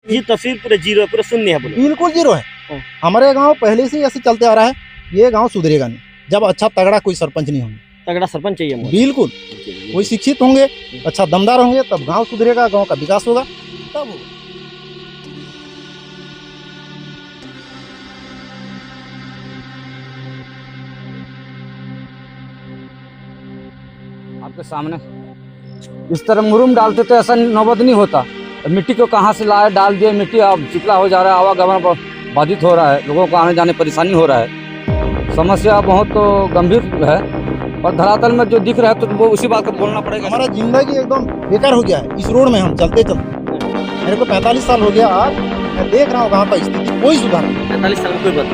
ये तस्वीर पूरे जीरो है, पूरे शून्य है। बोलो बिल्कुल जीरो है। हमारे गांव पहले से ऐसे चलते आ रहा है, ये गांव सुधरेगा नहीं जब अच्छा तगड़ा कोई सरपंच नहीं होंगे। तगड़ा सरपंच चाहिए मुझे। बिल्कुल, कोई शिक्षित होंगे, अच्छा दमदार होंगे, तब गांव सुधरेगा, गांव का विकास होगा, तब होगा। आपके सामने इस तरह मुरुम डालते तो ऐसा नौबत नहीं होता। मिट्टी को कहाँ से लाए, डाल दिए, मिट्टी अब चिकला हो जा रहा है, आवागमन बाधित हो रहा है, लोगों को आने जाने परेशानी हो रहा है। समस्या बहुत तो गंभीर है और धरातल में जो दिख रहा है तो वो उसी बात को बोलना पड़ेगा। हमारा जिंदगी एकदम बेकार हो गया है इस रोड में हम चलते चलते। मेरे को 45 साल हो गया, आज मैं देख रहा हूँ वहाँ का स्थिति कोई सुधार नहीं। 45 साल में कोई कोई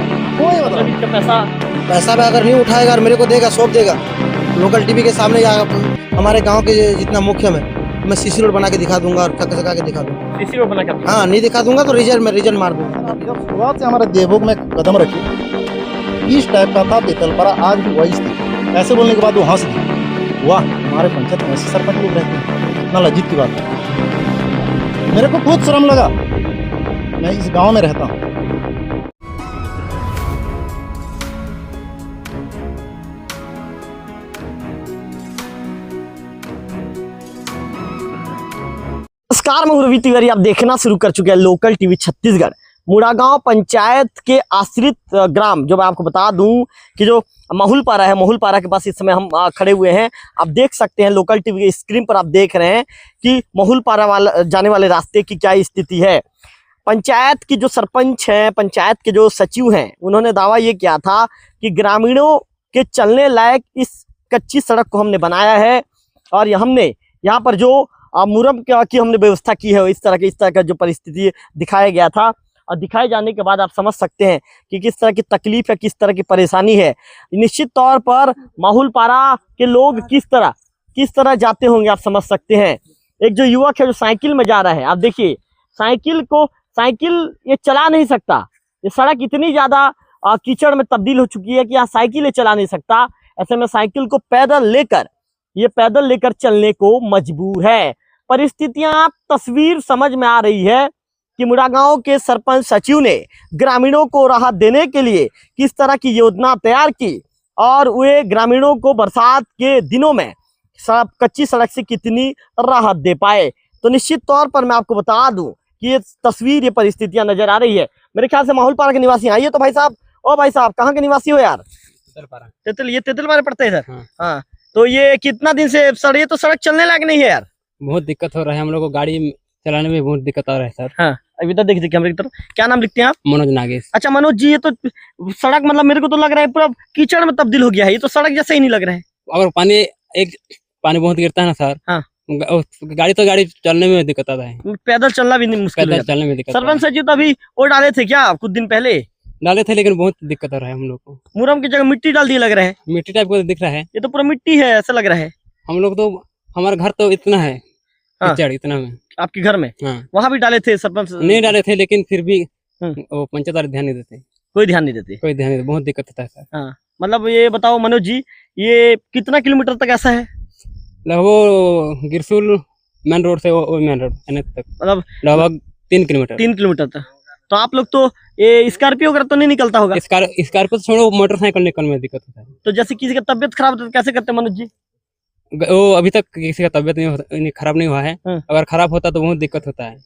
पैसा भी अगर नहीं उठाएगा और मेरे को देगा, सौंप देगा लोकल टीवी के सामने या हमारे गांव के जितना मुख्य में मैं सीसी रोड बना के दिखा दूंगा और टक सका के दिखा दूंगा। सीसी रोड बना के? हाँ, नहीं दिखा दूंगा तो रिजल्ट मार दूंगा। जब शुरुआत से हमारे देवभोग में कदम रखी इस टाइप का था बेतलपरा, आज भी वही स्थिति। ऐसे बोलने के बाद वो हंस गए, वाह हमारे पंचायत में ऐसे सरपंच लोग रहते हैं, इतना लज्जित की बात है। मेरे को खुद शर्म लगा, मैं इस गाँव में रहता हूँ। नमस्कार, मैं रवि तिवारी। आप देखना शुरू कर चुके हैं लोकल टीवी छत्तीसगढ़। मुड़ागांव पंचायत के आश्रित ग्राम, जो मैं आपको बता दूं कि जो महुलपारा है, महुलपारा के पास इस समय हम खड़े हुए हैं। आप देख सकते हैं लोकल टीवी के स्क्रीन पर, आप देख रहे हैं कि महुलपारा वाला जाने वाले रास्ते की क्या स्थिति है। पंचायत की जो सरपंच हैं, पंचायत के जो सचिव हैं, उन्होंने दावा ये किया था कि ग्रामीणों के चलने लायक इस कच्ची सड़क को हमने बनाया है और हमने यहाँ पर जो मुरम की हमने व्यवस्था की है। इस तरह का जो परिस्थिति दिखाया गया था और दिखाए जाने के बाद आप समझ सकते हैं कि किस तरह की तकलीफ है, किस तरह की परेशानी है। निश्चित तौर पर महुलपारा के लोग किस तरह जाते होंगे, आप समझ सकते हैं। एक जो युवक है जो साइकिल में जा रहा है, आप देखिए साइकिल ये चला नहीं सकता। ये सड़क इतनी ज्यादा कीचड़ में तब्दील हो चुकी है कि यहाँ साइकिल ये चला नहीं सकता। ऐसे में साइकिल को पैदल लेकर चलने को मजबूर है। परिस्थितियां, तस्वीर समझ में आ रही है कि मुड़ागांव के सरपंच सचिव ने ग्रामीणों को राहत देने के लिए किस तरह की योजना तैयार की और वे ग्रामीणों को बरसात के दिनों में कच्ची सड़क से कितनी राहत दे पाए। तो निश्चित तौर पर मैं आपको बता दूं कि ये तस्वीर, ये परिस्थितियां नजर आ रही है। मेरे ख्याल से महुलपारा के निवासी हैं। आइए तो भाई साहब, भाई साहब कहाँ के निवासी हो यार? तेतलपारा पड़ते हैं सर। हाँ, तो ये कितना दिन से ये तो सड़क चलने लायक नहीं है यार। बहुत दिक्कत हो रहा है, हम लोग को गाड़ी चलाने में बहुत दिक्कत आ रहा है सर। हाँ, अभी तो देखिए कैमरे की तरफ। क्या नाम लिखते हैं आप? मनोज नागेश। अच्छा मनोज जी, ये तो सड़क मतलब मेरे को तो लग रहा है पूरा कीचड़ में तब्दील हो गया है। ये तो सड़क जैसे ही नहीं लग रहा है। अगर पानी बहुत गिरता है ना सर, हाँ, गाड़ी चलने में दिक्कत आता है, पैदल चलना भी नहीं मुश्किल है। चलने में दिक्कत। सरपंच जी तो अभी वो डाले थे क्या कुछ दिन पहले? डाले थे लेकिन बहुत दिक्कत हो रहा है हम लोग को। मुरम की जगह मिट्टी डाल दिए लग रहा है। मिट्टी टाइप को दिख रहा है, ये तो पूरा मिट्टी है ऐसा लग रहा है। हम लोग तो, हमारा घर तो इतना है, कीचड़ इतना में। आपके घर में? हाँ, वहाँ भी डाले थे सरपंच? नहीं डाले थे, लेकिन फिर भी वो पंचायत वाले ध्यान नहीं देते। कोई ध्यान नहीं देते, बहुत दिक्कत होता है सर। हाँ, मतलब ये बताओ मनोज जी, ये कितना किलोमीटर तक ऐसा है? वो गिरसूल मेन रोड से वो मेन रोड तक, मतलब लगभग 3 किलोमीटर तक। तो आप लोग तो ये स्कॉर्पियो वगैरह तो नहीं निकलता होगा? स्कॉर्पियो तो छोड़ो, मोटरसाइकिल निकलने में दिक्कत होता है। तो जैसे किसी का तबियत खराब होता है तो कैसे करते हैं मनोज जी? वो अभी तक किसी का तबियत खराब नहीं हुआ है। अगर खराब होता तो बहुत दिक्कत होता है।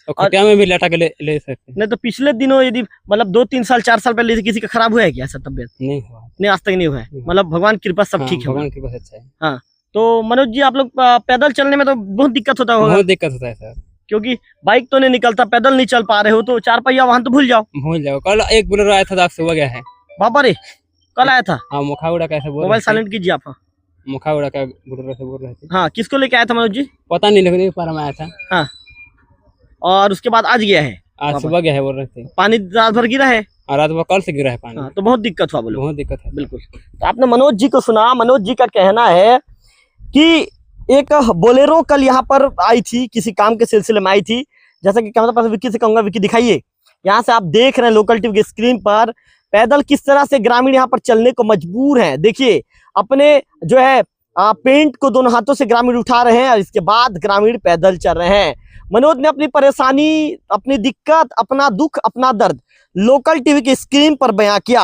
और खटिया में भी लेटा के ले सकते। नहीं तो पिछले दिनों यदि मतलब 2-3 साल 4 साल पहले किसी का खराब हुआ है क्या ऐसा तबियत? नहीं हुआ, नहीं आज तक नहीं हुआ है। मतलब भगवान की कृपा सब ठीक है। भगवान की कृपा अच्छा है। हाँ, तो मनोज जी आप लोग पैदल चलने में तो बहुत दिक्कत होता होगा? बहुत दिक्कत होता है सर, क्योंकि बाइक तो नहीं निकलता, पैदल नहीं चल पा रहे हो, तो 4 पहिया वाहन तो भूल जाओ। कल एक बुलेरो आया था, आज सुबह गया है। बाबा रे, कल आया था? हाँ, मुखाउड़ा कैसे बोल, मोबाइल साइलेंट कीजिए आप। मुखाउड़ा का बुलेरो से बोल रहे थे। हाँ, किसको लेके आया था मनोज जी? पता नहीं, लेकिन पारा में आया था। हाँ, और उसके बाद आज गया है? आज सुबह गया है बोल रहे थे। पानी रात भर गिरा है? रात भर कल से गिरा है पानी। तो बहुत दिक्कत हुआ। बोलो, बहुत दिक्कत है बिल्कुल। तो आपने मनोज जी को सुना। मनोज जी का कहना है कि एक बोलेरो कल यहाँ पर आई थी, किसी काम के सिलसिले में आई थी। जैसा कि कैमरा पर्सन विक्की से कहूंगा, विक्की दिखाइए। यहाँ से आप देख रहे हैं लोकल टीवी की स्क्रीन पर पैदल किस तरह से ग्रामीण यहाँ पर चलने को मजबूर हैं। देखिए, अपने जो है पेंट को दोनों हाथों से ग्रामीण उठा रहे हैं और इसके बाद ग्रामीण पैदल चल रहे हैं। मनोज ने अपनी परेशानी, अपनी दिक्कत, अपना दुख, अपना दर्द लोकल टीवी की स्क्रीन पर बयां किया।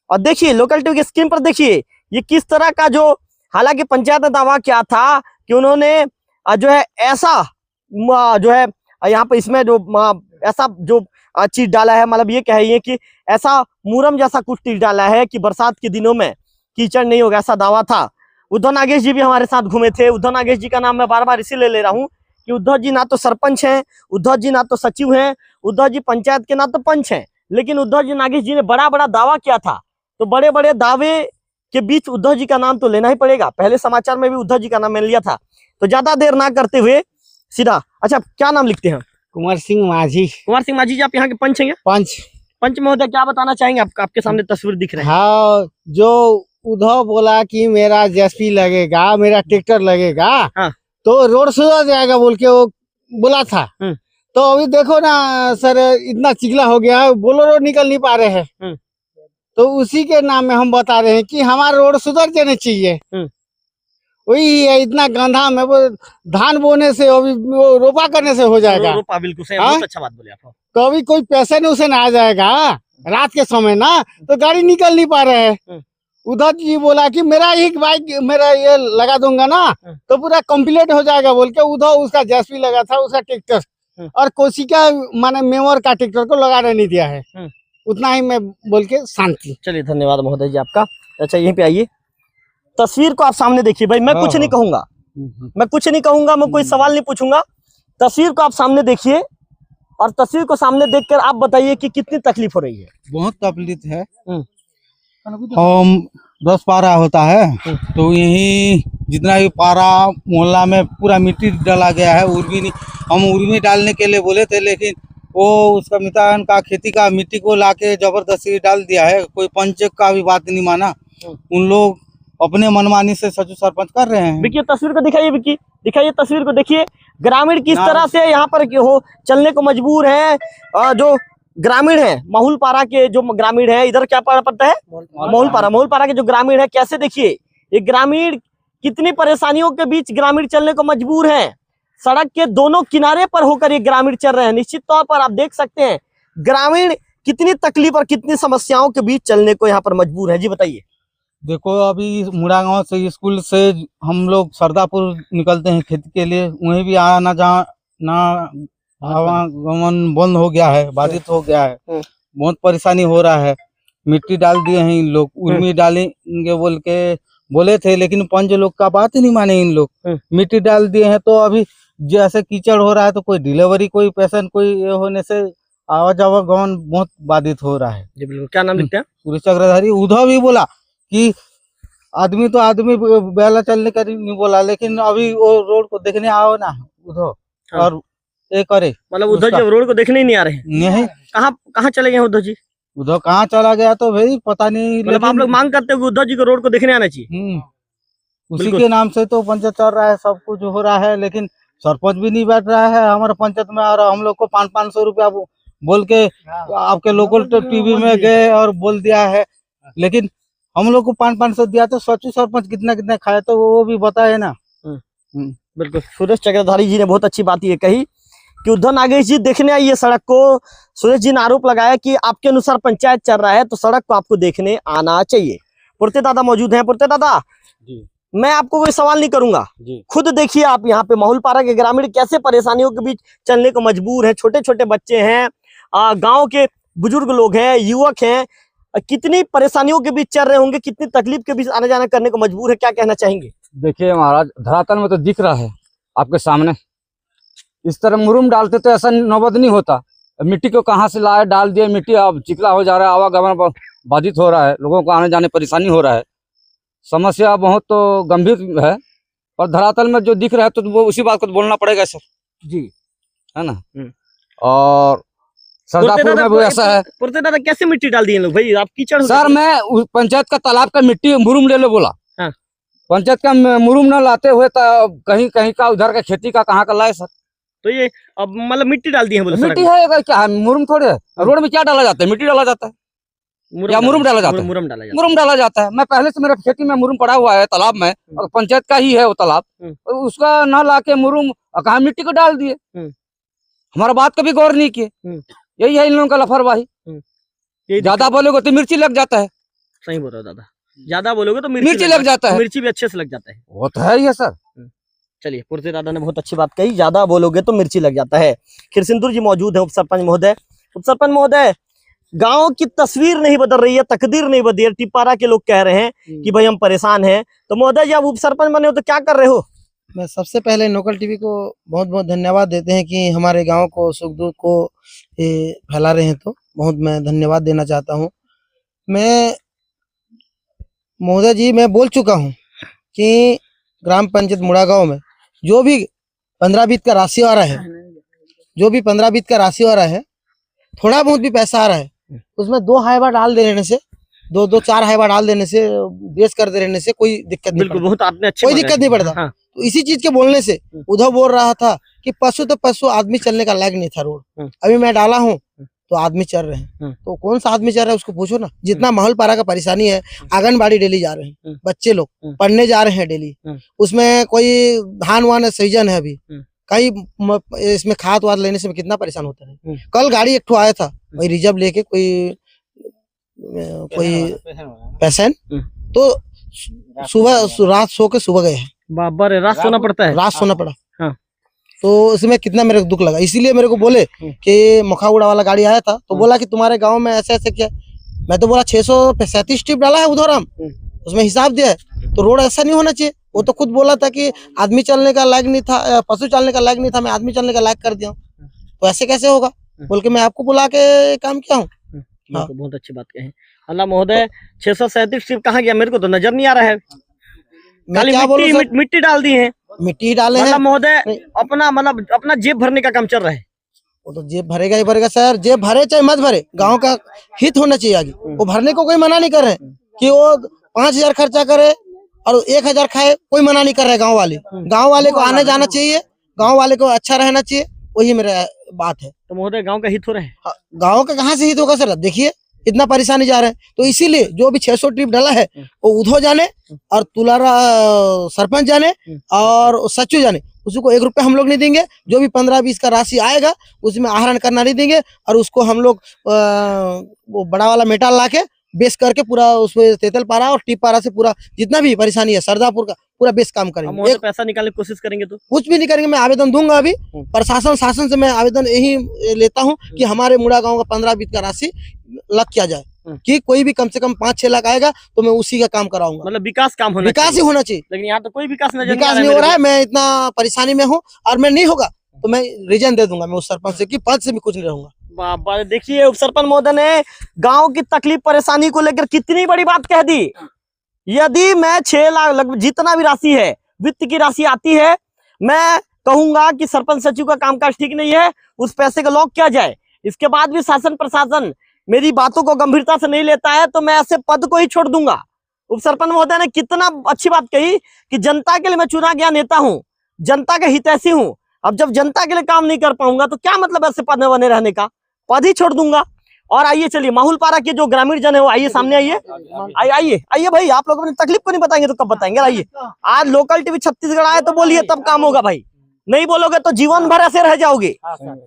और देखिए लोकल टीवी की स्क्रीन पर देखिए ये किस तरह का, जो हालांकि पंचायत ने दावा किया था कि उन्होंने जो है ऐसा जो है यहाँ पर इसमें जो ऐसा जो चीज डाला है, मतलब ये कहिए कि ऐसा मुरम जैसा कुछ चीज डाला है कि बरसात के दिनों में कीचड़ नहीं होगा, ऐसा दावा था। उद्धव नागेश जी भी हमारे साथ घूमे थे। उद्धव नागेश जी का नाम मैं बार बार इसीलिए ले रहा हूँ कि उद्धव जी ना तो सरपंच हैं, उद्धव जी ना तो सचिव हैं, उद्धव जी पंचायत के ना तो पंच हैं, लेकिन उद्धव जी नागेश जी ने बड़ा बड़ा दावा किया था। तो बड़े बड़े दावे के बीच उद्धव जी का नाम तो लेना ही पड़ेगा। पहले समाचार में भी उद्धव जी का नाम मैंने लिया था। तो ज्यादा देर ना करते हुए सीधा, अच्छा क्या नाम लिखते हैं? कुंवर सिंह माझी। कुंवर सिंह माझी जी, आप यहाँ के पंच हैं? पंच। पंच महोदय क्या बताना चाहेंगे? आपके सामने तस्वीर दिख रहे हैं। हाँ, जो उद्धव बोला कि मेरा जेसीबी लगेगा, मेरा ट्रैक्टर लगेगा, हाँ। तो रोड सुधर जाएगा बोल के वो बोला था। तो अभी देखो ना सर, इतना चिकला हो गया है, बोलेरो निकल नहीं पा रहे हैं। तो उसी के नाम में हम बता रहे हैं कि हमारा रोड सुधर जाने चाहिए। वही है, इतना गंदा में वो धान बोने से, अभी वो रोपा करने से हो जाएगा। रोपा बिल्कुल सही, बहुत अच्छा बात बोले आप। तो अभी कोई पेशेंट उसे आ जाएगा रात के समय ना, तो गाड़ी निकल नहीं पा रहे हैं। उद्धव जी बोला कि मेरा एक बाइक, मेरा ये लगा दूंगा ना तो पूरा कंप्लीट हो जाएगा बोल के उद्धव उसका जेसीबी लगा था, उसका ट्रैक्टर और कोशिका माने मेवर का ट्रैक्टर को लगाने नहीं दिया है। उतना ही मैं बोल के शांति। चलिए धन्यवाद महोदय जी आपका। अच्छा यहीं पे आइए, तस्वीर को आप सामने देखिए भाई। मैं कुछ नहीं कहूंगा, मैं कुछ नहीं कहूंगा, मैं कोई सवाल नहीं पूछूंगा। तस्वीर को आप सामने देखिए और तस्वीर को सामने देखकर आप बताइए कि कितनी तकलीफ हो रही है। बहुत तकलीफ है। हम 10 पारा होता है तो यही जितना भी पारा मोहल्ला में पूरा मिट्टी डाला गया है। उर्मी नहीं, हम उर्मी डालने के लिए बोले थे, लेकिन वो उसका मितान का खेती का मिट्टी को लाके जबरदस्ती डाल दिया है। कोई पंच का भी बात नहीं माना। उन लोग अपने मनमानी से सचिव सरपंच कर रहे हैं। विकी तस्वीर को दिखाइए, विकी दिखाइए तस्वीर को। देखिए ग्रामीण किस तरह से यहाँ पर हो चलने को मजबूर है। जो ग्रामीण है माहुल पारा के, जो ग्रामीण है, इधर क्या पड़ता है माहुल पारा के जो ग्रामीण है, कैसे देखिए ये ग्रामीण कितनी परेशानियों के बीच ग्रामीण चलने को मजबूर है। सड़क के दोनों किनारे पर होकर ये ग्रामीण चल रहे हैं। निश्चित तौर पर आप देख सकते हैं ग्रामीण कितनी तकलीफ और कितनी समस्याओं के बीच चलने को यहाँ पर मजबूर है। जी बताइए। देखो अभी मुड़ा गांव से स्कूल से हम लोग सरदापुर निकलते हैं खेती के लिए, वहीं भी आना जाना आवागमन बंद हो गया है, बाधित हो गया है। बहुत परेशानी हो रहा है। मिट्टी डाल दिए हैं इन लोग, उर्मी डालेंगे बोल के बोले थे, लेकिन पंच लोग का बात ही नहीं माने इन लोग। मिट्टी डाल दिए हैं तो अभी जैसे कीचड़ हो रहा है तो कोई डिलीवरी, कोई पेशेंट, कोई ये होने से आवागमन बहुत बाधित हो रहा है। जी बिल्कुल। क्या नाम लिखते हैं? सूर्य चक्रधारी। उद्धव भी बोला कि आदमी तो आदमी बेला चलने का नहीं बोला, लेकिन अभी वो रोड को देखने आओ ना उद्धव। हाँ। और ये करे, मतलब उद्धव जी रोड को देखने ही नहीं आ रहे हैं। नहीं, कहाँ चले गए उद्धव जी? उद्धव कहाँ चला गया तो भाई पता नहीं। मतलब आप लोग मांग करते हो कि उद्धव जी को रोड को देखने आना चाहिए। उसी के नाम से तो पंचायत चल रहा है, सब कुछ हो रहा है, लेकिन सरपंच भी नहीं बैठ रहा है हमारे पंचायत में। और हम लोग को 500 रुपया बोल के आपके लोकल टीवी में गए और बोल दिया है, लेकिन हम लोग को 500 दिया तो सचिव सरपंच कितना खाया तो वो भी बताए ना। बिल्कुल। सुरेश चक्रधारी जी ने बहुत अच्छी बात ये कही कि उद्धव नागेश जी देखने आइए सड़क को। सुरेश जी ने आरोप लगाया कि आपके अनुसार पंचायत चल रहा है तो सड़क को आपको देखने आना चाहिए। पुरते दादा मौजूद हैं। पुरते दादा जी, मैं आपको कोई सवाल नहीं करूंगा जी। खुद देखिए आप यहाँ पे माहुल पारा के ग्रामीण कैसे परेशानियों के बीच चलने को मजबूर है। छोटे छोटे बच्चे हैं, गाँव के बुजुर्ग लोग हैं, युवक हैं, कितनी परेशानियों के बीच चल रहे होंगे, कितनी तकलीफ के बीच आना जाना करने को मजबूर है। क्या कहना चाहेंगे? देखिए महाराज, धरातल में तो दिख रहा है आपके सामने। इस तरह मुरुम डालते तो ऐसा नौबत नहीं होता। मिट्टी को कहाँ से लाए, डाल दिए, मिट्टी अब चिकला हो जा रहा है, आवागमन बाधित हो रहा है, लोगों को आने जाने परेशानी हो रहा है। समस्या बहुत तो गंभीर है, और धरातल में जो दिख रहा है तो वो उसी बात को बोलना पड़ेगा सर जी, है ना। और सरदापुर में भी ऐसा है। पुरते दादा कैसे मिट्टी डाल दिए लोग भाई? आप कीचड़ सर मैं पंचायत का तालाब का मिट्टी मुरुम ले लो बोला। हाँ। पंचायत का मुरुम न लाते हुए तो कहीं कहीं का उधर का खेती का कहाँ का लाए सर। तो ये अब मतलब मिट्टी डाल दी है बोले? मिट्टी है क्या है, मुरुम थोड़े है। रोड में क्या डाला जाता है? मिट्टी डाला जाता है या मुरुम डाला जाता है? मुरुम डाला जाता है। मैं पहले से मेरे खेती में मुरुम पड़ा हुआ है तालाब में, और पंचायत का ही है वो तालाब। उसका न ला के मुरुम कहाँ मिट्टी को डाल दिए। हमारा बात कभी गौर नहीं किए। यही है इन लोगों का लापरवाही। ज्यादा बोलोगे तो मिर्ची लग जाता है। सही बोल रहे हो दादा, ज्यादा बोलोगे तो मिर्ची लग जाता है। मिर्ची भी अच्छे से लग जाता है। वो तो है ही है सर। चलिए, पुरसे दादा ने बहुत अच्छी बात कही, ज्यादा बोलोगे तो मिर्ची लग जाता है। खिरसिंदुर जी मौजूद है, उप सरपंच महोदय। उप सरपंच महोदय, गांव की तस्वीर नहीं बदल रही है, तकदीर नहीं बदली है। टिपारा के लोग कह रहे हैं कि भाई हम परेशान हैं, तो महोदय जी आप उप सरपंच बने हो तो क्या कर रहे हो? मैं सबसे पहले लोकल टीवी को बहुत बहुत धन्यवाद देते हैं कि हमारे गांव को सुख दुख को फैला रहे हैं, तो बहुत मैं धन्यवाद देना चाहता हूं। मैं महोदय जी मैं बोल चुका हूं कि ग्राम पंचायत मुड़ागांव में जो भी 15-20 का राशि आ रहा है, जो भी 15-20 का राशि आ रहा है, थोड़ा बहुत भी पैसा आ रहा है, उसमें 2 हाइबा डाल देने से, 2-4 हाइबा डाल देने से, बेस कर देने से कोई दिक्कत नहीं बिल्कुल, पड़ता। बहुत आपने अच्छे कोई दिक्कत नहीं पड़ता। हाँ। तो इसी चीज के बोलने से उद्धव बोल रहा था कि पशु तो पशु, आदमी चलने का लायक नहीं था रोड। अभी मैं डाला हूँ तो आदमी चल रहे हैं। तो कौन सा आदमी चल रहा है उसको पूछो ना। जितना माहौल पारा का परेशाानी है, आंगनबाड़ी डेली जा रहे हैं बच्चे लोग, पढ़ने जा रहे हैं डेली। उसमें कोई धान वान सीजन है अभी, कहीं इसमें खाद वाद लेने से कितना परेशान होता है। कल गाड़ी एक ठो आया था वही रिजर्व लेके, कोई पेशेंट, तो सुबह रात सो के सुबह गए हैं। बाबा रे, रात सोना पड़ता है। रात सोना पड़ा। हाँ। तो इसमें कितना मेरे को दुख लगा, इसीलिए मेरे को बोले कि मखाउड़ा वाला गाड़ी आया था तो बोला कि तुम्हारे गांव में ऐसे ऐसे क्या। मैं तो बोला 637 ट्रिप डाला है उधौराम, उसमें हिसाब दिया है, तो रोड ऐसा नहीं होना चाहिए। वो तो खुद बोला था कि आदमी चलने का लायक नहीं था, पशु चलने का लायक नहीं था, मैं आदमी चलने का लायक कर दिया हूँ। तो ऐसे कैसे होगा बोल के मैं आपको बुला के काम किया हूँ। हाँ। बहुत अच्छी बात कही। अल्लाह महोदय, 637 ट्रिप कहाँ गया? मेरे को तो नजर नहीं आ रहा है। मैं क्या बोलूं सर, मिट्टी डाल दी है, मिट्टी डाले हैं। मतलब महोदय अपना जेब भरने का काम चल रहा है। वो तो जेब भरेगा ही भरेगा सर, जेब भरे चाहे मत भरे, गांव का हित होना चाहिए आगे। वो भरने को कोई मना नहीं कर रहे कि वो 5000 खर्चा करे और 1000 खाए, कोई मना नहीं कर रहा है। गाँव वाले को आने जाना चाहिए, गाँव वाले को अच्छा रहना चाहिए, वही मेरा बात है। तो महोदय गांव का हित हो रहा है? गांव का कहाँ से हित होगा सर? देखिए इतना परेशानी जा रहे हैं, तो इसीलिए जो भी 600 ट्रिप डाला है वो उधो जाने और तुलारा सरपंच जाने और सच्चू जाने, उसी को 1 रुपया हम लोग नहीं देंगे। जो भी 15-20 का राशि आएगा उसमें आहरण करना नहीं देंगे, और उसको हम लोग वो बड़ा वाला मेटाल ला के बेस करके पूरा उसमें तेतल पारा और टीप पारा से पूरा जितना भी परेशानी है सरदापुर का पूरा बेस काम करेंगे। एक पैसा निकालने की कोशिश करेंगे तो कुछ भी नहीं करेंगे। मैं आवेदन दूंगा अभी प्रशासन शासन से, मैं आवेदन यही लेता हूं कि हमारे मुड़ा गांव का 15-20 का राशि लग किया जाए, कि कोई भी कम से कम 5-6 लाख आएगा तो मैं उसी का काम कराऊंगा। मतलब विकास काम होना, विकास ही होना चाहिए। लेकिन यहाँ तो कोई विकास नहीं हो रहा है। मैं इतना परेशानी में हूँ, और मैं नहीं होगा तो मैं रिजाइन दे दूंगा मैं उस सरपंच से, कि पद से भी कुछ नहीं रहूंगा। बाबा, देखिए उप सरपंच महोदय ने गांव की तकलीफ परेशानी को लेकर कितनी बड़ी बात कह दी। यदि मैं 6 लाख लगभग जितना भी राशि है, वित्त की राशि आती है, मैं कहूंगा कि सरपंच सचिव का कामकाज ठीक नहीं है, उस पैसे का लॉक किया जाए। इसके बाद भी शासन प्रशासन मेरी बातों को गंभीरता से नहीं लेता है तो मैं ऐसे पद को ही छोड़ दूंगा। उप सरपंच महोदय ने कितना अच्छी बात कही कि जनता के लिए मैं चुना गया नेता हूं, जनता के हितैषी हूं। अब जब जनता के लिए काम नहीं कर पाऊंगा तो क्या मतलब ऐसे पद में बने रहने का, पद ही छोड़ दूंगा। और आइए चलिए, माहौल पारा के जो ग्रामीण जन है वो आइए सामने आइए, आइए भाई, आप लोग अपनी तकलीफ को नहीं बताएंगे तो कब बताएंगे? आइए, आज लोकल टीवी छत्तीसगढ़ आए तो बोलिए तब काम होगा भाई, नहीं बोलोगे तो जीवन भर ऐसे रह जाओगे।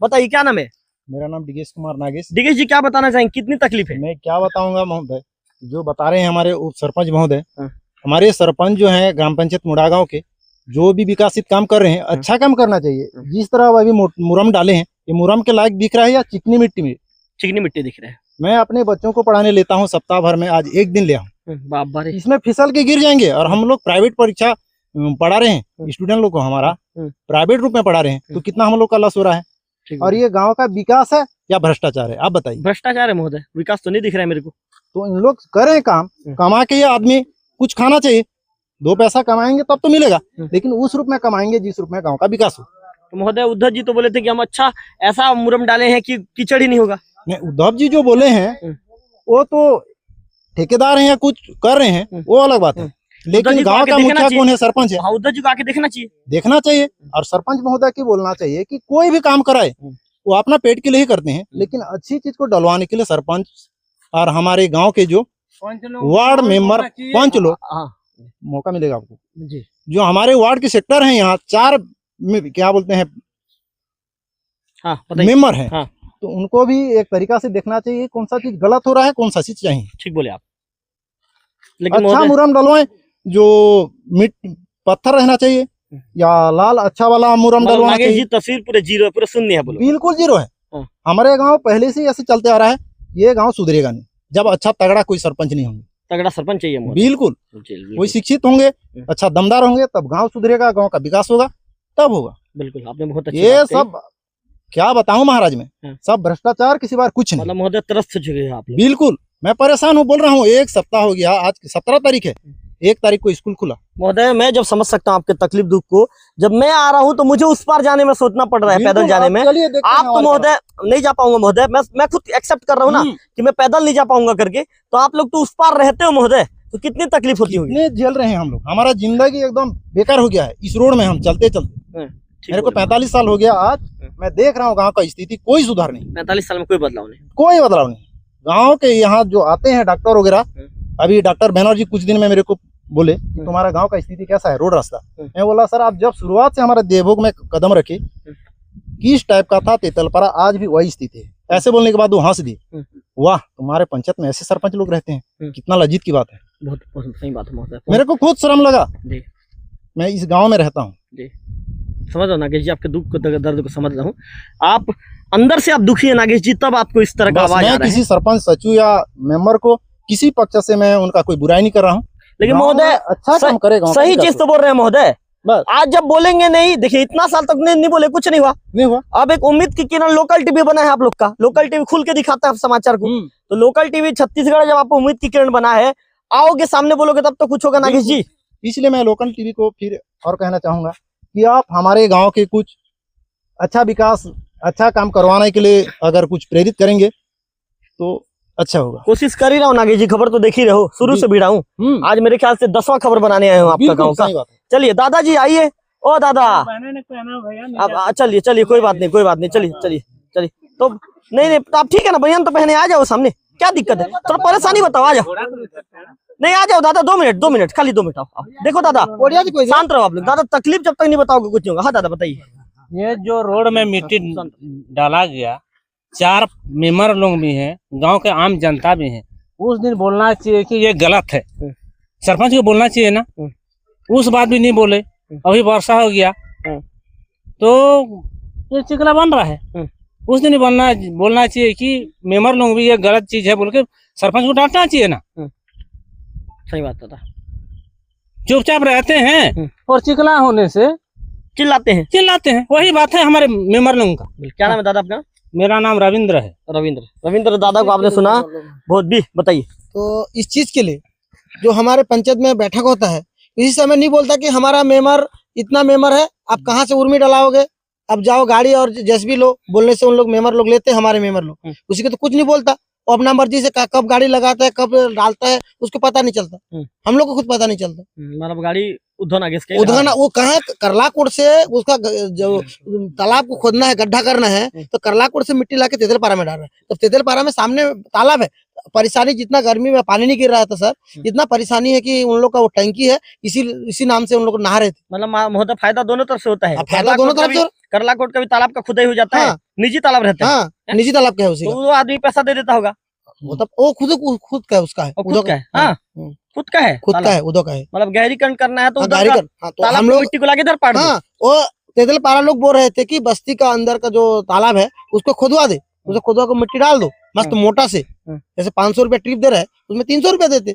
बताइए क्या नाम है? मेरा नाम डिगेश कुमार नागेश। डिगेश जी क्या बताना चाहेंगे, कितनी तकलीफ है? मैं क्या बताऊंगा महोदय, जो बता रहे हैं हमारे उप सरपंच महोदय। हमारे सरपंच जो है ग्राम पंचायत मुड़ागांव के, जो भी विकासित काम कर रहे हैं, अच्छा काम करना चाहिए। जिस तरह अभी मुरम डाले हैं, ये मुरम के लायक दिख रहा है या चिकनी मिट्टी में? चिकनी मिट्टी दिख रहा है। मैं अपने बच्चों को पढ़ाने लेता हूँ सप्ताह भर में, आज 1 दिन ले आऊँ, इसमें फिसल के गिर जाएंगे। और हम लोग प्राइवेट परीक्षा पढ़ा रहे हैं, स्टूडेंट लोग को हमारा प्राइवेट रूप में पढ़ा रहे हैं, तो कितना हम लोग का लॉस हो रहा है। और ये गांव का विकास है या भ्रष्टाचार है, आप बताइए? भ्रष्टाचार है महोदय, विकास तो नहीं दिख रहा है मेरे को। तो इन लोग करें काम, कमा के ये आदमी कुछ खाना चाहिए, 2 पैसा कमाएंगे तब तो मिलेगा, लेकिन उस रूप में कमाएंगे जिस रूप में गांव का विकास हो। तो महोदय उद्धव जी तो बोले थे कि हम अच्छा ऐसा मुरम डाले हैं कि कीचड़ ही नहीं होगा। नहीं, उद्धव जी जो बोले हैं वो तो ठेकेदार हैं या कुछ कर रहे हैं, वो अलग बात है, लेकिन गांव का मुखिया कौन है? सरपंच है। उद्धव जी को आके देखना चाहिए। और सरपंच महोदय की बोलना चाहिए कि कोई भी काम कराए वो अपना पेट के लिए ही करते हैं, लेकिन अच्छी चीज को डलवाने के लिए सरपंच और हमारे गांव के जो वार्ड मेंबर, पंच लोग, मौका मिलेगा आपको जी। जो हमारे वार्ड के सेक्टर हैं, यहाँ 4 क्या बोलते हैं, हाँ बताइए। मेंबर है, हाँ। तो उनको भी एक तरीका से देखना चाहिए कौन सा चीज गलत हो रहा है, कौन सा चीज चाहिए। ठीक बोले आप। लेकिन अच्छा महोदय मुरम डलवाएं, जो मिट पत्थर रहना चाहिए या लाल अच्छा वाला मुरम मतलब डलवाना नागेश जी चाहिए। तस्वीर पूरे जीरो है, पूरे शून्य है बोलो। बिल्कुल जीरो है। हाँ। हमारे गांव पहले से ही ऐसे चलते आ रहा है, ये गांव सुधरेगा नहीं जब अच्छा तगड़ा कोई सरपंच नहीं होंगे। तगड़ा सरपंच चाहिए महोदय। बिल्कुल, बिल्कुल कोई शिक्षित होंगे, अच्छा दमदार होंगे, तब गांव सुधरेगा, गांव का विकास होगा, तब होगा। बिल्कुल आपने बहुत अच्छी ये बात कही। सब क्या बताऊं महाराज में, हाँ। सब भ्रष्टाचार, किसी बार कुछ नहीं। मतलब महोदय त्रस्त हो चुके हैं आप लोग। बिल्कुल, मैं परेशान हूँ, बोल रहा हूँ, एक सप्ताह हो गया, आज 17 तारीख है, 1 तारीख को स्कूल खुला। महोदय मैं जब समझ सकता हूँ आपके तकलीफ दुख को, जब मैं आ रहा हूँ तो मुझे उस पार जाने में सोचना पड़ रहा है, पैदल बिल्कुल, जाने आप में। चलिए देखते आप हैं तो हमारे महोदय नहीं जा पाऊंगा महोदय, मैं खुद एक्सेप्ट कर रहा हूँ ना कि मैं पैदल नहीं जा पाऊंगा करके, तो आप लोग तो उस पार रहते हो महोदय, तो कितनी तकलीफ होती होगी। कितने झेल रहे हैं हम लोग, हमारा जिंदगी एकदम बेकार हो गया है इस रोड में हम चलते चलते। मेरे को 45 साल हो गया आज, मैं देख रहा हूँ गांव का स्थिति, कोई सुधार नहीं, 45 साल में कोई बदलाव नहीं। कोई बदलाव नहीं। गांव के यहाँ जो आते हैं डॉक्टर वगैरह, अभी डॉक्टर बनर्जी कुछ दिन में मेरे को बोले कि तुम्हारा गांव का स्थिति कैसा है, रोड रास्ता। मैं बोला सर आप जब शुरुआत से हमारे देवभोग में कदम रखे, किस टाइप का था तेतलपारा, आज भी वही स्थिति है। ऐसे बोलने के बाद वो हंस दिए, वाह तुम्हारे पंचायत में ऐसे सरपंच लोग रहते हैं, कितना लज्जित की बात है। बहुत सही बात है महोदय। मेरे को खुद शर्म लगा, जी मैं इस गांव में रहता हूँ। जी समझ रहा हूँ नागेश जी, आपके दुख को दर्द को समझ रहा हूँ। आप अंदर से आप दुखी है नागेश जी, तब आपको इस तरह का बस आवाज आ मैं रहा है। किसी सरपंच सचिव या मेंबर को किसी पक्ष से मैं उनका कोई बुराई नहीं कर रहा हूँ, लेकिन गाँव महोदय में अच्छा काम करेगा, सही चीज तो बोल रहे हैं महोदय। बस। आज जब बोलेंगे नहीं, देखिए इतना साल तक नहीं बोले, कुछ नहीं हुआ। नहीं हुआ। अब एक उम्मीद की किरण लोकल टीवी बना है आप लोग का, लोकल टीवी खुल के दिखाता है समाचार को, तो लोकल टीवी छत्तीसगढ़ जब आपको उम्मीद की किरण बना है, आओगे सामने बोलोगे तब तो कुछ होगा नागेश जी। इसलिए मैं लोकल टीवी को फिर और कहना चाहूंगा कि आप हमारे गांव के कुछ अच्छा विकास, अच्छा काम करवाने के लिए अगर कुछ प्रेरित करेंगे तो अच्छा होगा। कोशिश कर ही रहा हूँ नागेश जी, खबर तो देख ही रहे हो, शुरू से भिड़ा हूँ। आज मेरे ख्याल से 10वां खबर बनाने आए हूँ आपका गाँव का। सही बात है। चलिए दादाजी आइए, ओ दादा अब चलिए चलिए, कोई बात नहीं कोई बात नहीं, चलिए चलिए चलिए। तो नहीं तो आप ठीक है ना, बनियान तो पहने आ जाओ सामने, क्या दिक्कत है, थोड़ा परेशानी बताओ, आ जाओ। नहीं आ जाओ दादा, 2 मिनट खाली 2 मिनट आओ। देखो दादा शांत रहो आप लोग, दादा तकलीफ जब तक नहीं बताओगे कुछ नहीं होगा। हाँ दादा बताइए। ये जो रोड में मिट्टी डाला गया, 4 मेंबर लोग भी हैं, गांव के आम जनता भी हैं, उस दिन बोलना चाहिए कि ये गलत है, सरपंच को बोलना चाहिए ना, उस बात भी नहीं बोले। अभी वर्षा हो गया तो ये चिकना बन रहा है, उस दिन बोलना चाहिए कि मेंबर लोग भी ये गलत चीज है बोल के सरपंच को डांटना चाहिए ना। सही बात दादा, चुपचाप रहते हैं और चिकना होने से चिल्लाते हैं। वही बात है हमारे मेंबर लोगों का। क्या नाम है दादा आपका? मेरा नाम रविंद्र है। रविंद्र दादा को आपने सुना बहुत भी, बताइए। तो इस चीज के लिए जो हमारे पंचायत में बैठक होता है, इसी समय नहीं बोलता कि हमारा मेंबर इतना मेंबर है, आप कहाँ से उर्मी डलाओगे, अब जाओ गाड़ी और जेसीबी लो, बोलने से उन लोग मेंबर लोग लेते हैं, हमारे मेंबर लोग उसी को तो कुछ नहीं बोलता। वो अपना मर्जी से कब गाड़ी लगाता है, कब डालता है, उसको पता नहीं चलता। हम लोग को खुद पता नहीं चलता। मतलब गाड़ी उद्धव नागेश के उधना वो कहाँ करलाकोट से उसका जो तालाब को खोदना है, गड्ढा करना है, तो करलाकोट से मिट्टी लाके तेतलपारा में डाल रहा है। तो तेतलपारा में सामने तालाब है, परेशानी जितना गर्मी में पानी नहीं गिर रहा था सर, इतना परेशानी है कि उन लोग का वो टंकी है, इसी नाम से उन लोग नहा रहे थे। मतलब महोदय फायदा दोनों तरफ से होता है। फायदा दोनों तरफ से। करलाकोट का भी तालाब का खुदाई हो जाता है, निजी तालाब रहता है। हाँ निजी तालाब का है उसी तो का। वो आदमी पैसा दे देता होगा। वो तब वो खुद का है, उसका है, खुद का है। हाँ खुद का है, खुद का है, उधो का है। मतलब गहरीकरण करना है तो उधर गाड़ी का कर, तो तालाब हम में लोग मिट्टी को लाके इधर पाड़ दो। हाँ वो तेतलपारा लोग बोल रहे थे कि बस्ती का अंदर का जो तालाब है उसको खुदवा दे, उसे खुदवा को मिट्टी डाल दो मस्त मोटा से, जैसे 500 रुपया ट्रिप दे रहे हैं उसमें 300 रुपया देते,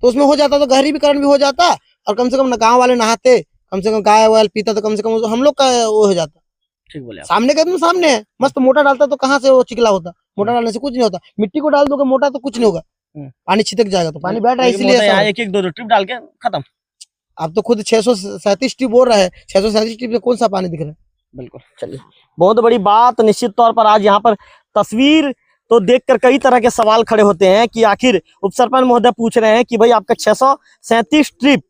तो उसमें हो जाता, तो गहरीकरण भी हो जाता, और कम से कम गाँव वाले नहाते, कम से कम गाय वाल पीता, तो कम से कम हम लोग का वो हो जाता। ठीक बोले आप। सामने का एकदम सामने है, मस्त मोटा डालता तो कहाँ से वो चिकला होता, मोटा डालने से कुछ नहीं होता। मिट्टी को डाल दोगे मोटा तो कुछ नहीं होगा, पानी छिटक जाएगा, तो पानी बैठ रहा है इसलिए ऐसा है। एक एक दो ट्रिप डाल के खत्म। आप तो खुद 637 ट्रिप बोल रहा है, 637 ट्रिप में कौन सा पानी दिख रहा है? बिल्कुल, चलिए बहुत बड़ी बात। निश्चित तौर पर आज यहाँ पर तस्वीर तो देखकर कई तरह के सवाल खड़े होते हैं कि आखिर उपसरपंच महोदय पूछ रहे हैं कि भाई आपका 637 ट्रिप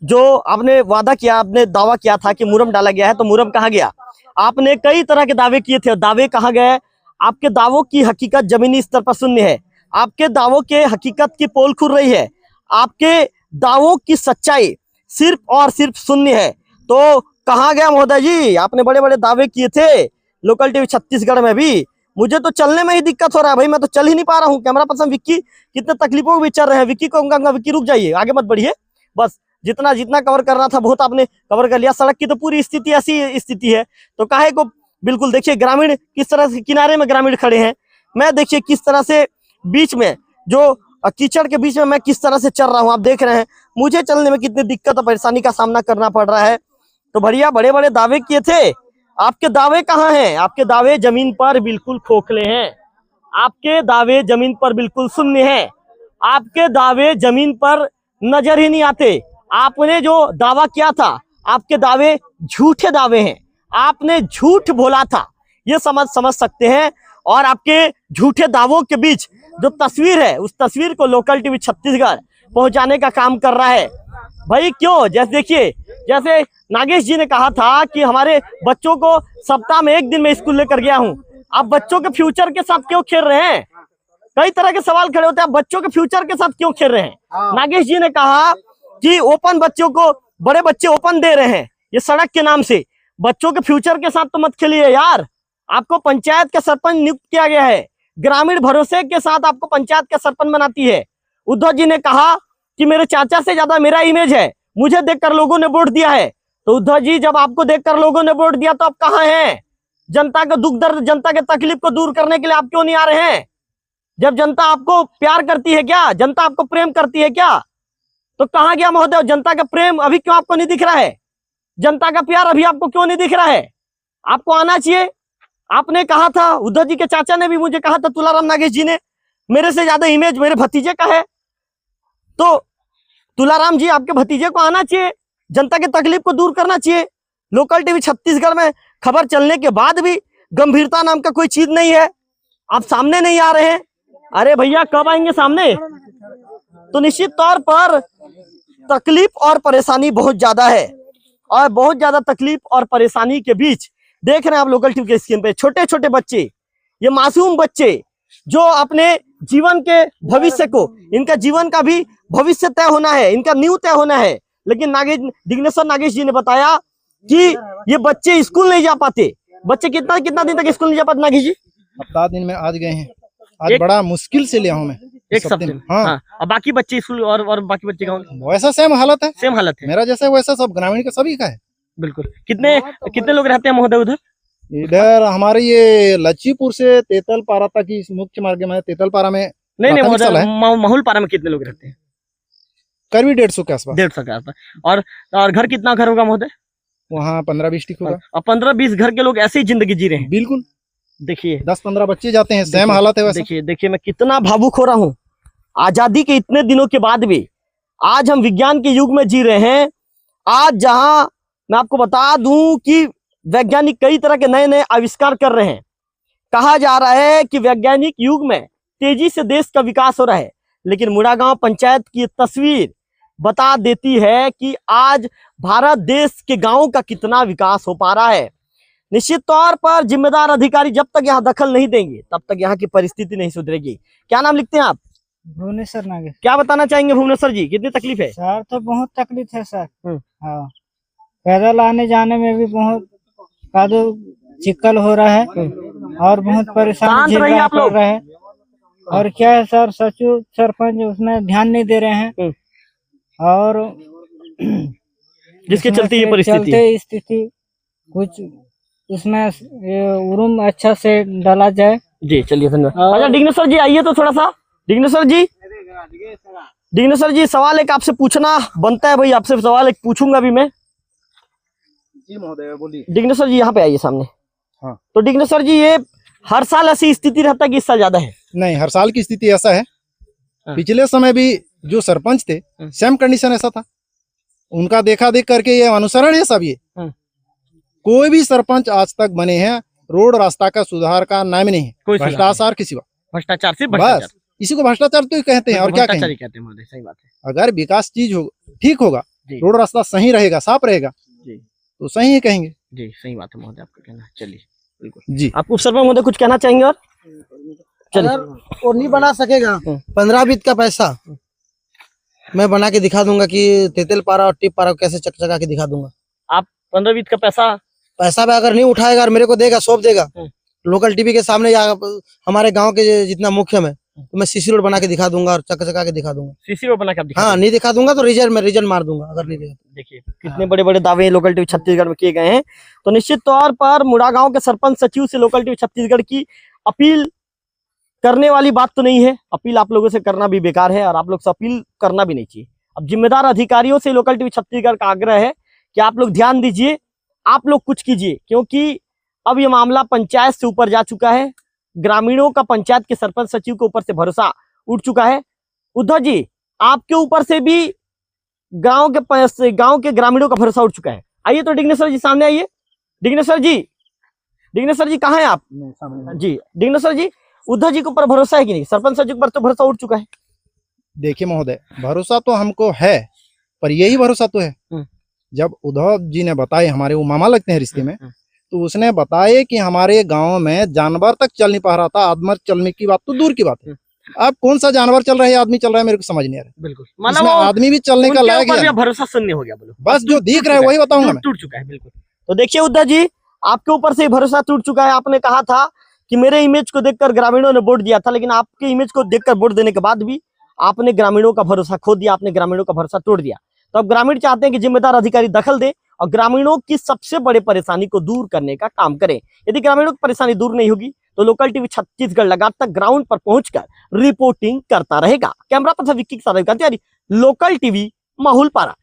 जो आपने वादा किया, आपने दावा किया था कि मुरम डाला गया है, तो मुरम कहाँ गया? आपने कई तरह के दावे किए थे, दावे कहाँ गए? आपके दावों की हकीकत जमीनी स्तर पर शून्य है, आपके दावों के हकीकत की पोल खुल रही है, आपके दावों की सच्चाई सिर्फ और सिर्फ शून्य है। तो कहाँ गया महोदय जी? आपने बड़े बड़े दावे किए थे, लोकल टीवी छत्तीसगढ़ में भी। मुझे तो चलने में ही दिक्कत हो रहा है भाई, मैं तो चल ही नहीं पा रहा हूँ। कैमरा पर्सन विक्की कितने तकलीफों में भी चल रहे हैं। विक्की को कहूंगा विक्की रुक जाइए, आगे मत बढ़िए, बस जितना जितना कवर करना था बहुत आपने कवर कर लिया। सड़क की तो पूरी स्थिति ऐसी स्थिति है, तो काहे को बिल्कुल देखिए ग्रामीण किस तरह से किनारे में ग्रामीण खड़े हैं। मैं देखिए किस तरह से बीच में जो कीचड़ के बीच में मैं किस तरह से चल रहा हूँ, आप देख रहे हैं। मुझे चलने में कितनी दिक्कत और परेशानी का सामना करना पड़ रहा है। तो भैया बड़े बड़े दावे किए थे, आपके दावे कहाँ हैं? आपके दावे जमीन पर बिल्कुल खोखले हैं, आपके दावे जमीन पर बिल्कुल शून्य हैं, आपके दावे जमीन पर नजर ही नहीं आते। आपने जो दावा किया था, आपके दावे झूठे दावे हैं, आपने झूठ बोला था, ये समझ सकते हैं। और आपके झूठे दावों के बीच जो तस्वीर है, उस तस्वीर को लोकल टीवी छत्तीसगढ़ पहुंचाने का काम कर रहा है। भाई क्यों? जैसे देखिए, जैसे नागेश जी ने कहा था कि हमारे बच्चों को सप्ताह में एक दिन में स्कूल लेकर गया हूं, आप बच्चों के फ्यूचर के साथ क्यों खेल रहे हैं? कई तरह के सवाल खड़े होते हैं, आप बच्चों के फ्यूचर के साथ क्यों खेल रहे हैं? नागेश जी ने कहा कि ओपन बच्चों को, बड़े बच्चे ओपन दे रहे हैं ये सड़क के नाम से, बच्चों के फ्यूचर के साथ तो मत खेलिए यार। आपको पंचायत का सरपंच नियुक्त किया गया है, ग्रामीण भरोसे के साथ आपको पंचायत का सरपंच बनाती है। उद्धव जी ने कहा कि मेरे चाचा से ज्यादा मेरा इमेज है, मुझे देखकर लोगों ने वोट दिया है। तो उद्धव जी, जब आपको देखकर लोगों ने वोट दिया तो आप कहाँ हैं? जनता का दुख दर्द, जनता के तकलीफ को दूर करने के लिए आप क्यों नहीं आ रहे हैं? जब जनता आपको प्यार करती है क्या, जनता आपको प्रेम करती है क्या, तो कहाँ गया महोदय? जनता का प्रेम अभी क्यों आपको नहीं दिख रहा है? जनता का प्यार अभी आपको क्यों नहीं दिख रहा है? आपको आना चाहिए। आपने कहा था, उद्धव जी के चाचा ने भी मुझे कहा था, तुलाराम नागेश जी ने, मेरे से ज्यादा इमेज मेरे भतीजे का है। तो तुलाराम जी, आपके भतीजे को आना चाहिए, जनता की तकलीफ को दूर करना चाहिए। लोकल टीवी छत्तीसगढ़ में खबर चलने के बाद भी गंभीरता नाम का कोई चीज नहीं है, आप सामने नहीं आ रहे हैं। अरे भैया कब आएंगे सामने? तो निश्चित तौर पर तकलीफ और परेशानी बहुत ज्यादा है, और बहुत ज्यादा तकलीफ और परेशानी के बीच देख रहे हैं आप लोकल टीवी के स्क्रीन पे छोटे छोटे बच्चे, ये मासूम बच्चे जो अपने जीवन के भविष्य को, इनका जीवन का भी भविष्य तय होना है, इनका नींव तय होना है। लेकिन दिग्नेश्वर नागेश जी ने बताया कि ये बच्चे स्कूल नहीं जा पाते। बच्चे कितना दिन तक स्कूल नहीं जा पाते नागेश जी? हफ्ता दिन में आज गए हैं, आज बड़ा मुश्किल से लिया हूँ मैं एक सप्ताह में। हाँ। और बाकी बच्चे स्कूल और बाकी बच्चे गाँव वैसा सेम हालत है, सेम हालत है मेरा जैसा वैसा सब ग्रामीण का सभी का है। बिल्कुल। कितने लोग रहते हैं महोदय उधर? इधर हमारे ये लच्छीपुर से तेतलपारा तक की मुख्य मार्ग में, तेतलपारा में नहीं प्राथमिक शाला महोदय, माहुलपारा में कितने लोग रहते हैं? करीब 150 के आसपास। 150 के आसपास। और घर कितना घर होगा महोदय? वहाँ 15-20 टिक होगा। और 15-20 घर के लोग ऐसे ही जिंदगी जी रहे हैं। बिल्कुल। देखिए 10-15 बच्चे जाते हैं, सेम हालत है वैसे। देखिए मैं कितना भावुक हो रहा हूँ। आजादी के इतने दिनों के बाद भी आज हम विज्ञान के युग में जी रहे हैं। आज जहां मैं आपको बता दूं कि वैज्ञानिक कई तरह के नए नए आविष्कार कर रहे हैं, कहा जा रहा है कि वैज्ञानिक युग में तेजी से देश का विकास हो रहा है, लेकिन मुड़ागांव पंचायत की तस्वीर बता देती है कि आज भारत देश के गांवों का कितना विकास हो पा रहा है। निश्चित तौर पर जिम्मेदार अधिकारी जब तक यहाँ दखल नहीं देंगे तब तक यहाँ की परिस्थिति नहीं सुधरेगी। क्या नाम लिखते हैं आप? भुवनेश्वर नागे। क्या बताना चाहेंगे भुवनेश्वर जी, कितनी तकलीफ है? सर तो बहुत तकलीफ है सर। हाँ, पैदल आने जाने में भी बहुत कादो चिक्कल हो रहा है और बहुत परेशान झेलना पड़ रहा है। और क्या है सर, सचिव सरपंच उसमें ध्यान नहीं दे रहे हैं, और जिसके चलते ये परिस्थिति स्थिति कुछ उसमें उरुम अच्छा से डाला जाए। जी चलिए धन्यवाद। अच्छा डिग्नेश्वर जी आइए तो थोड़ा सा। डिग्नेश्वर जी सवाल एक आपसे पूछना बनता है भाई, आपसे सवाल एक पूछूंगा भी मैं। जी महोदय बोलिए। डिग्नेश्वर जी यहाँ पे आइए सामने। हाँ। तो डिग्नेश्वर जी ये हर साल ऐसी स्थिति रहता है कि इस साल ज्यादा है? नहीं, हर साल की स्थिति ऐसा है। पिछले समय भी जो सरपंच थे सेम कंडीशन ऐसा था, उनका देखा देख करके ये अनुसरण है सब। ये कोई भी सरपंच आज तक बने हैं, रोड रास्ता का सुधार का नाम नहीं है, भ्रष्टाचार के सिवा। भ्रष्टाचार से बस इसी को भ्रष्टाचार तो कहते हैं, और क्या कहेंगे? कहते हैं, सही बात है। अगर विकास चीज हो ठीक होगा, रोड रास्ता सही रहेगा, साफ रहेगा, तो सही ही कहेंगे। जी सही बात है महोदय, आपका कहना। चलिए बिल्कुल जी। आप उपसरपंच महोदय कुछ कहना चाहेंगे? और चलिए, और नहीं बना सकेगा 15 का पैसा मैं बना के दिखा दूंगा कि तेतलपारा और टिपपारा को कैसे चकचका के दिखा दूंगा। आप 15 का पैसा पैसा भी अगर नहीं उठाएगा और मेरे को देगा, सौंप देगा, लोकल टीवी के सामने या हमारे गांव के जितना मुख्य में, तो मैं सीसी रोड बना के दिखा दूंगा और चका के दिखा दूंगा। सीसी रोड बना के आप दिखा हाँ, नहीं दिखा दूंगा तो रिजल्ट मार दूंगा अगर नहीं देगा। देखिए कितने बड़े बड़े दावे लोकल टीवी छत्तीसगढ़ में किए गए हैं। तो निश्चित तौर पर मुड़ा गांव के सरपंच सचिव से लोकल टीवी छत्तीसगढ़ की अपील करने वाली बात तो नहीं है। अपील आप लोगों से करना भी बेकार है और आप लोग से अपील करना भी नहीं चाहिए। अब जिम्मेदार अधिकारियों से लोकल टीवी छत्तीसगढ़ का आग्रह है कि आप लोग ध्यान दीजिए, आप लोग कुछ कीजिए, क्योंकि अब ये मामला पंचायत से ऊपर जा चुका है। ग्रामीणों का पंचायत के सरपंच सचिव के ऊपर से भरोसा उठ चुका है। उद्धव जी, आपके ऊपर से भी गांव के ग्रामीणों का भरोसा उठ चुका है। आइए तो डिग्नेश्वर जी सामने आइए। डिग्नेश्वर जी कहाँ हैं आप? जी डिग्नेश्वर जी, उद्धव जी के ऊपर भरोसा है कि नहीं? सरपंच सचिव पर तो भरोसा उठ चुका है। देखिए महोदय, भरोसा तो हमको है, पर यही भरोसा तो है। जब उद्धव जी ने बताए, हमारे वो मामा लगते हैं रिश्ते में, तो उसने बताया कि हमारे गांव में जानवर तक चल नहीं पा रहा था। आदमी चलने की बात तो दूर की बात है, अब कौन सा जानवर चल रहा है, आदमी चल रहा है, मेरे को समझ नहीं आ रहा। बिल्कुल, इसमें आदमी भी चलने का लायक है। भरोसा शून्य हो गया। बोलो, बस जो दिख रहा है वही बताऊंगा मैं। टूट चुका है बिल्कुल। तो देखिए उद्धव जी, आपके ऊपर से भरोसा टूट चुका है। आपने कहा था कि मेरे इमेज को देखकर ग्रामीणों ने वोट दिया था, लेकिन आपके इमेज को देखकर वोट देने के बाद भी आपने ग्रामीणों का भरोसा खो दिया, आपने ग्रामीणों का भरोसा तोड़ दिया। तो अब ग्रामीण चाहते हैं कि जिम्मेदार अधिकारी दखल दे और ग्रामीणों की सबसे बड़े परेशानी को दूर करने का काम करें। यदि ग्रामीणों की परेशानी दूर नहीं होगी तो लोकल टीवी छत्तीसगढ़ लगातार ग्राउंड पर पहुंचकर रिपोर्टिंग करता रहेगा। कैमरा पर्सन विक्की के साथ लोकल टीवी माहुल पारा।